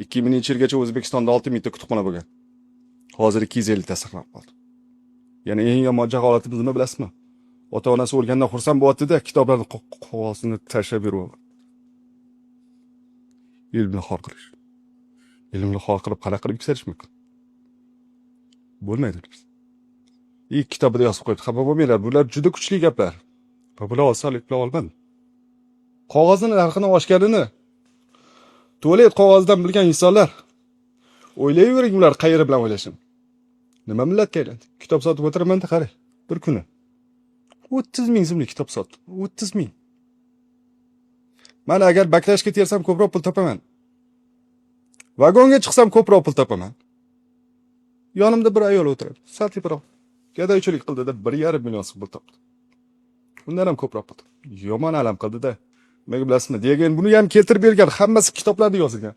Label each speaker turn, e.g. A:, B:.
A: 2000-yilgacha O'zbekistonda 6000 ta kutubxona bo'lgan. Hozir 250 ta saqlanib qoldi. Ya'ni eng yomon holatimiz nima bilasizmi? Ota-onasi o'lgandan xursand bo'lyapti-da, kitoblarni qog'ozini tashlab beryapti. Ilmni xor qilish. Ilmni xor qilib qanaqa qilib yuksalish mumkin? Bo'lmaydi. Kitobida yozib qo'ydi. Xafa bo'lmanglar, bular juda kuchli gaplar. Va bular osonlik bilan olmadi. Qog'ozning narxini oshganini tualet qog'ozidan bilgan insonlar o'ylayvering, ular qayeri bilan o'ylashini. Nima millatga aylandi? Kitob sotib o'tiraman-da, qarang. Bir kuni 30 ming so'mlik kitob sotdim. 30 ming. Mana agar baklashga tersam ko'proq pul topaman. Vagonga chiqsam ko'proq pul topaman. Yonimda bir ayol o'tiradi. Sal teparoq. Gadoychilik qildi-da 1,5 million so'm pul topdi. Undan ham ko'proq pul. Yomon alam qildi-da. Nima bilasizmi? Degan buni ham keltirib bergan, hammasi kitoblarda yozilgan.